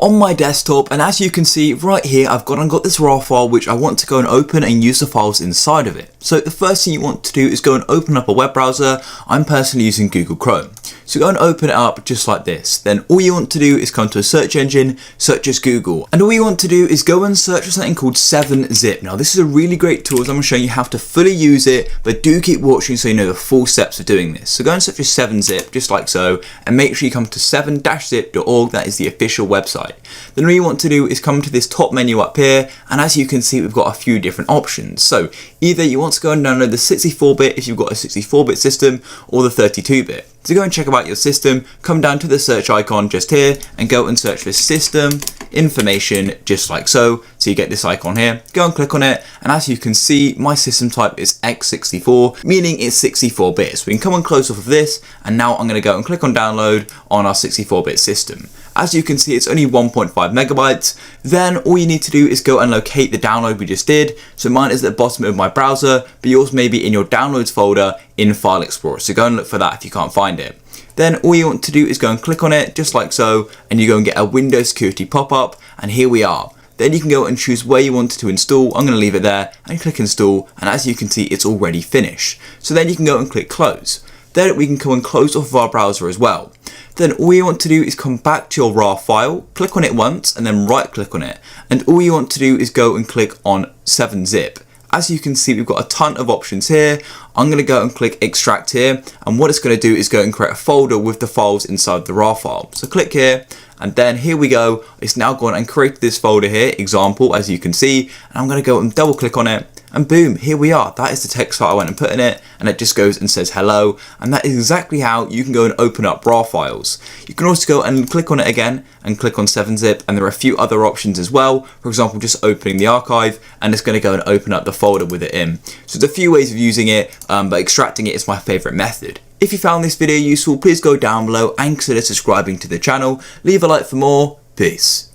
on my desktop, and as you can see right here, I've got this RAR file which I want to go and open and use the files inside of it. So the first thing you want to do is go and open up a web browser. I'm personally using Google Chrome. So go and open it up just like this. Then all you want to do is come to a search engine such as Google. And all you want to do is go and search for something called 7-zip. Now this is a really great tool, as I'm going to show you how to fully use it, but do keep watching so you know the full steps of doing this. So go and search for 7-zip just like so, and make sure you come to 7-zip.org, that is the official website. Then all you want to do is come to this top menu up here, and as you can see we've got a few different options. So either you want to go and download the 64-bit if you've got a 64-bit system, or the 32-bit. To go and check about your system, come down to the search icon just here and go and search for system information just like so. So you get this icon here, go and click on it, and as you can see my system type is x64, meaning it's 64 bits. We can come and close off of this, and now I'm going to go and click on download on our 64-bit system. As you can see, it's only 1.5 megabytes. Then all you need to do is go and locate the download we just did. So mine is at the bottom of my browser, but yours may be in your downloads folder in File Explorer. So go and look for that if you can't find it. Then all you want to do is go and click on it just like so, and you go and get a Windows security pop-up, and here we are. Then you can go and choose where you want it to install. I'm going to leave it there and click install, and as you can see it's already finished. So then you can go and click close. Then we can come and close off of our browser as well. Then all you want to do is come back to your RAR file, click on it once and then right click on it, and all you want to do is go and click on 7-zip. As you can see we've got a ton of options here. I'm going to go and click extract here, and what it's going to do is go and create a folder with the files inside the RAR file. So click here, and then here we go, it's now gone and created this folder here, example, as you can see, and I'm going to go and double click on it, and boom, here we are. That is the text file I went and put in it, and it just goes and says hello, and that is exactly how you can go and open up RAR files. You can also go and click on it again and click on 7-zip, and there are a few other options as well. For example, just opening the archive, and it's going to go and open up the folder with it in. So there's a few ways of using it, but extracting it is my favorite method. If you found this video useful, please go down below and consider subscribing to the channel. Leave a like for more. Peace.